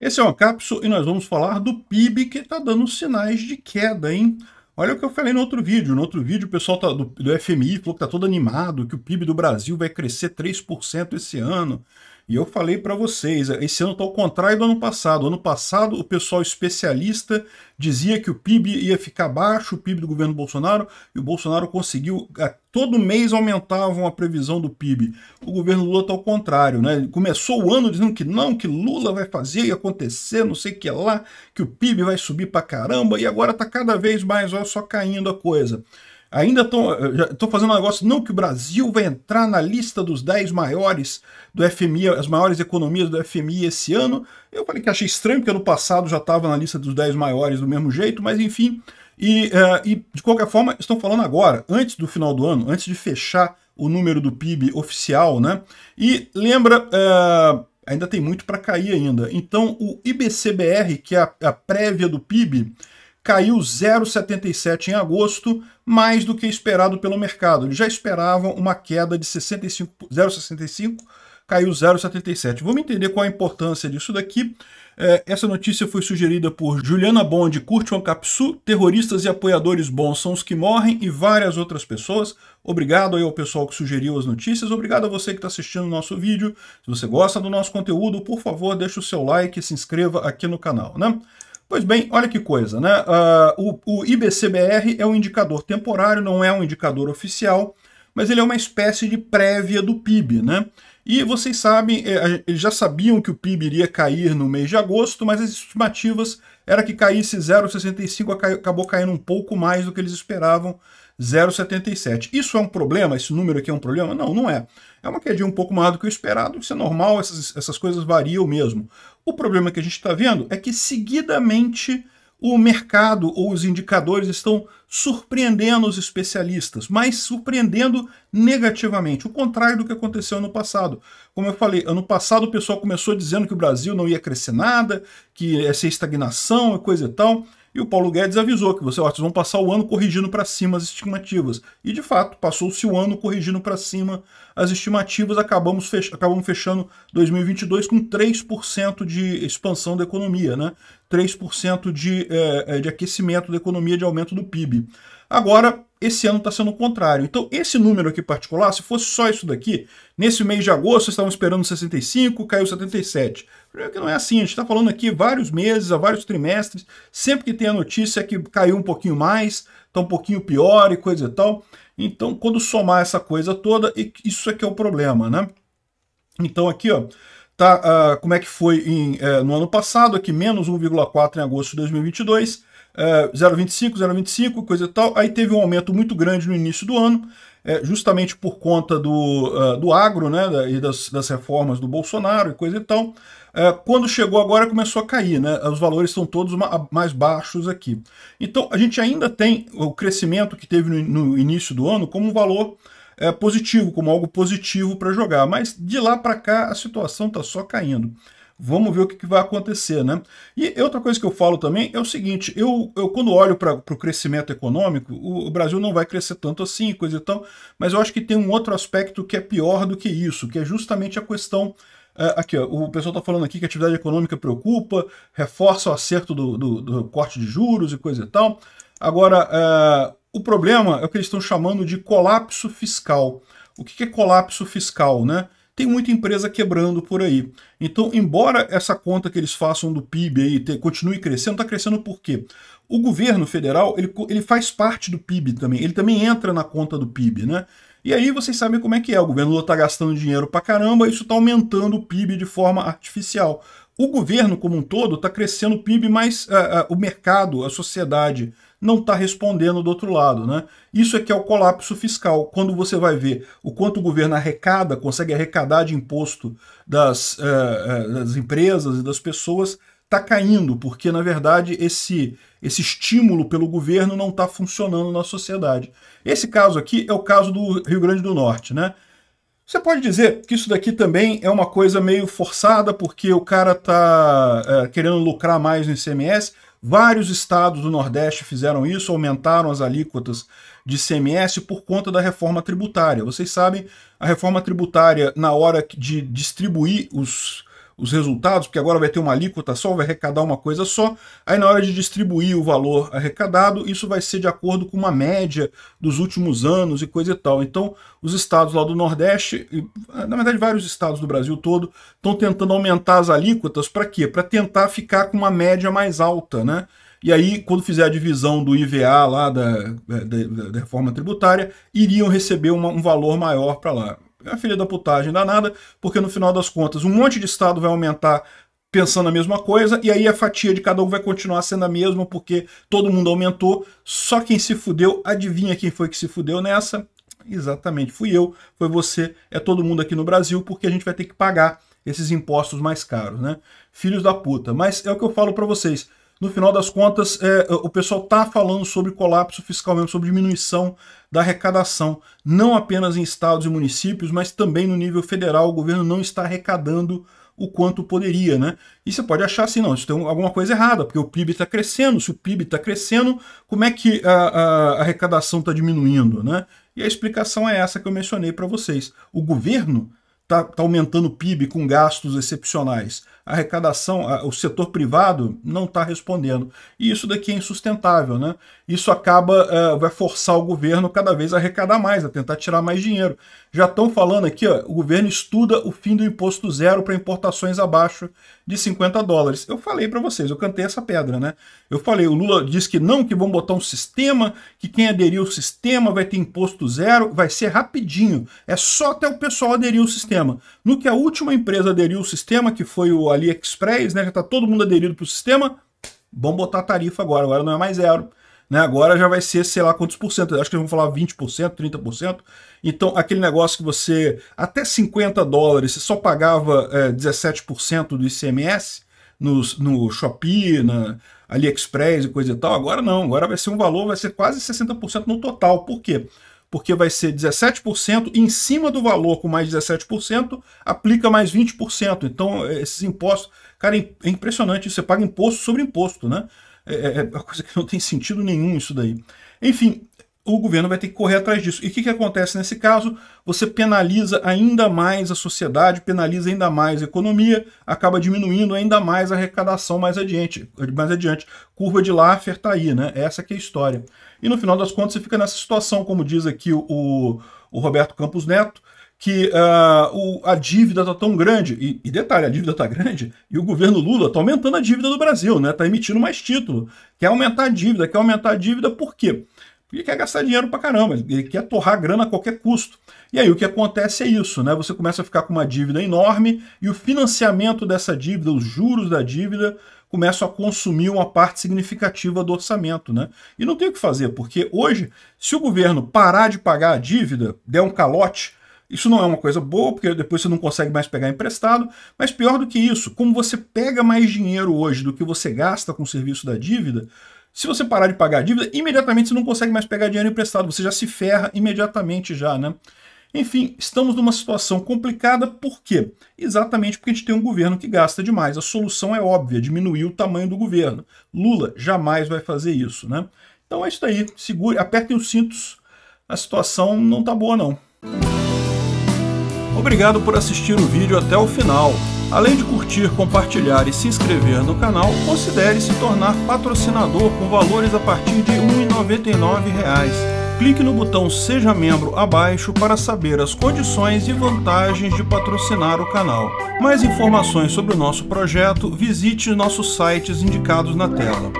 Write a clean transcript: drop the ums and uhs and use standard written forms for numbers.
Esse é uma cápsula e nós vamos falar do PIB que está dando sinais de queda, hein? Olha o que eu falei no outro vídeo. No outro vídeo o pessoal do FMI falou que está todo animado, que o PIB do Brasil vai crescer 3% esse ano. E eu falei para vocês, esse ano está ao contrário do ano passado. Ano passado o pessoal especialista dizia que o PIB ia ficar baixo, o PIB do governo Bolsonaro, e o Bolsonaro conseguiu, todo mês aumentavam a previsão do PIB. O governo Lula está ao contrário, né? Começou o ano dizendo que não, que Lula vai fazer e acontecer, não sei o que lá, que o PIB vai subir para caramba, e agora está cada vez mais, olha só, caindo a coisa. Ainda estou fazendo um negócio, não, que o Brasil vai entrar na lista dos 10 maiores do FMI, as maiores economias do FMI esse ano. Eu falei que achei estranho, porque ano passado já estava na lista dos 10 maiores do mesmo jeito, mas enfim. E de qualquer forma, estão falando agora, antes do final do ano, antes de fechar o número do PIB oficial, né? E lembra, ainda tem muito para cair ainda. Então, o IBCBR, que é a prévia do PIB, caiu 0,77 em agosto, mais do que esperado pelo mercado. Eles já esperavam uma queda de 0,65, caiu 0,77. Vamos entender qual a importância disso daqui. Essa notícia foi sugerida por Juliana Bond, Curte Ancapsu, terroristas e apoiadores bons são os que morrem, e várias outras pessoas. Obrigado aí ao pessoal que sugeriu as notícias, obrigado a você que está assistindo o nosso vídeo. Se você gosta do nosso conteúdo, por favor, deixe o seu like e se inscreva aqui no canal, né? Pois bem, olha que coisa, né? O IBCBR é um indicador temporário, não é um indicador oficial, mas ele é uma espécie de prévia do PIB, né? E vocês sabem, eles já sabiam que o PIB iria cair no mês de agosto, mas as estimativas era que caísse 0,65, acabou caindo um pouco mais do que eles esperavam, 0,77. Isso é um problema? Esse número aqui é um problema? Não, não é. É uma quedinha um pouco maior do que o esperado, isso é normal, essas coisas variam mesmo. O problema que a gente está vendo é que seguidamente o mercado ou os indicadores estão surpreendendo os especialistas, mas surpreendendo negativamente, o contrário do que aconteceu ano passado. Como eu falei, ano passado o pessoal começou dizendo que o Brasil não ia crescer nada, que ia ser estagnação e coisa e tal, e o Paulo Guedes avisou que vocês vão passar o ano corrigindo para cima as estimativas. E de fato, passou-se o ano corrigindo para cima as estimativas, acabamos fechando 2022 com 3% de expansão da economia, né? 3% de aquecimento da economia, de aumento do PIB. Agora, esse ano está sendo o contrário. Então, esse número aqui particular, se fosse só isso daqui, nesse mês de agosto estavam esperando 65, caiu 77. Que não é assim, a gente está falando aqui vários meses, há vários trimestres, sempre que tem a notícia é que caiu um pouquinho mais, está um pouquinho pior e coisa e tal. Então, quando somar essa coisa toda, isso é que é o problema, né? Então aqui, ó, tá, como é que foi no ano passado, aqui menos 1,4 em agosto de 2022, 0,25, 0,25, coisa e tal. Aí teve um aumento muito grande no início do ano, justamente por conta do agro, né, e das reformas do Bolsonaro e coisa e tal. Quando chegou agora começou a cair, né? Os valores estão todos mais baixos aqui. Então a gente ainda tem o crescimento que teve no início do ano como um valor positivo, como algo positivo para jogar, mas de lá para cá a situação está só caindo. Vamos ver o que vai acontecer, né? E outra coisa que eu falo também é o seguinte, eu quando olho para o crescimento econômico, o Brasil não vai crescer tanto assim, coisa e tal, mas eu acho que tem um outro aspecto que é pior do que isso, que é justamente a questão. Aqui, ó, o pessoal está falando aqui que a atividade econômica preocupa, reforça o acerto do corte de juros e coisa e tal. Agora, o problema é o que eles estão chamando de colapso fiscal. O que é colapso fiscal, né? Tem muita empresa quebrando por aí. Então, embora essa conta que eles façam do PIB aí continue crescendo, está crescendo por quê? O governo federal, ele faz parte do PIB também, ele também entra na conta do PIB, né? E aí vocês sabem como é que é, o governo está gastando dinheiro pra caramba, isso está aumentando o PIB de forma artificial. O governo como um todo está crescendo o PIB, mas o mercado, a sociedade, não está respondendo do outro lado, né? Isso é que é o colapso fiscal. Quando você vai ver o quanto o governo arrecada, consegue arrecadar de imposto das empresas e das pessoas, está caindo, porque na verdade esse estímulo pelo governo não está funcionando na sociedade. Esse caso aqui é o caso do Rio Grande do Norte, né? Você pode dizer que isso daqui também é uma coisa meio forçada, porque o cara está querendo lucrar mais no ICMS. Vários estados do Nordeste fizeram isso, aumentaram as alíquotas de ICMS por conta da reforma tributária. Vocês sabem, a reforma tributária, na hora de distribuir os os resultados, porque agora vai ter uma alíquota só, vai arrecadar uma coisa só, aí na hora de distribuir o valor arrecadado, isso vai ser de acordo com uma média dos últimos anos e coisa e tal. Então, os estados lá do Nordeste, na verdade vários estados do Brasil todo, estão tentando aumentar as alíquotas para quê? Para tentar ficar com uma média mais alta, né? E aí, quando fizer a divisão do IVA lá da reforma tributária, iriam receber um valor maior para lá. É uma filha da putagem danada, porque no final das contas, um monte de estado vai aumentar pensando a mesma coisa, e aí a fatia de cada um vai continuar sendo a mesma, porque todo mundo aumentou, só quem se fudeu, adivinha quem foi que se fudeu nessa? Exatamente, fui eu, foi você, é todo mundo aqui no Brasil, porque a gente vai ter que pagar esses impostos mais caros, né? Filhos da puta. Mas é o que eu falo para vocês. No final das contas, o pessoal está falando sobre colapso fiscal mesmo, sobre diminuição da arrecadação, não apenas em estados e municípios, mas também no nível federal. O governo não está arrecadando o quanto poderia, né? E você pode achar assim, não, isso tem alguma coisa errada, porque o PIB está crescendo, se o PIB está crescendo, como é que a arrecadação está diminuindo, né? E a explicação é essa que eu mencionei para vocês. O governo está aumentando o PIB com gastos excepcionais. A arrecadação, o setor privado não está respondendo. E isso daqui é insustentável, né? Isso acaba, vai forçar o governo cada vez a arrecadar mais, a tentar tirar mais dinheiro. Já estão falando aqui, ó, o governo estuda o fim do imposto zero para importações abaixo de $50. Eu falei para vocês, eu cantei essa pedra, né? Eu falei, o Lula disse que não, que vão botar um sistema, que quem aderir ao sistema vai ter imposto zero, vai ser rapidinho. É só até o pessoal aderir ao sistema. No que a última empresa aderiu ao sistema, que foi o AliExpress, né? Já está todo mundo aderido para o sistema, vamos botar a tarifa agora não é mais zero. Né? Agora já vai ser, sei lá quantos por cento, acho que eles vão falar 20%, 30%. Então, aquele negócio que você, até $50, você só pagava 17% do ICMS no Shopee, na AliExpress e coisa e tal, agora não, agora vai ser um valor, vai ser quase 60% no total. Por quê? Porque vai ser 17%, em cima do valor com mais 17%, aplica mais 20%. Então, esses impostos, cara, é impressionante, você paga imposto sobre imposto, né? É uma coisa que não tem sentido nenhum isso daí. Enfim, o governo vai ter que correr atrás disso. E o que que nesse caso? Você penaliza ainda mais a sociedade, penaliza ainda mais a economia, acaba diminuindo ainda mais a arrecadação mais adiante. Curva de Laffer tá aí, né? Essa que é a história. E no final das contas você fica nessa situação, como diz aqui o Roberto Campos Neto, que a dívida está tão grande, e detalhe, a dívida está grande, e o governo Lula está aumentando a dívida do Brasil, né? Está emitindo mais título, quer aumentar a dívida, por quê? Porque quer gastar dinheiro pra caramba, ele quer torrar grana a qualquer custo. E aí o que acontece é isso, né? Você começa a ficar com uma dívida enorme, e o financiamento dessa dívida, os juros da dívida, começam a consumir uma parte significativa do orçamento, né? E não tem o que fazer, porque hoje, se o governo parar de pagar a dívida, der um calote, isso não é uma coisa boa, porque depois você não consegue mais pegar emprestado, mas pior do que isso, como você pega mais dinheiro hoje do que você gasta com o serviço da dívida, se você parar de pagar a dívida, imediatamente você não consegue mais pegar dinheiro emprestado, você já se ferra imediatamente já, né? Enfim, estamos numa situação complicada, por quê? Exatamente porque a gente tem um governo que gasta demais. A solução é óbvia, diminuir o tamanho do governo. Lula jamais vai fazer isso, né? Então é isso aí, segure, apertem os cintos, a situação não tá boa não. Obrigado por assistir o vídeo até o final. Além de curtir, compartilhar e se inscrever no canal, considere se tornar patrocinador com valores a partir de R$ 1,99. Clique no botão Seja Membro abaixo para saber as condições e vantagens de patrocinar o canal. Mais informações sobre o nosso projeto, visite nossos sites indicados na tela.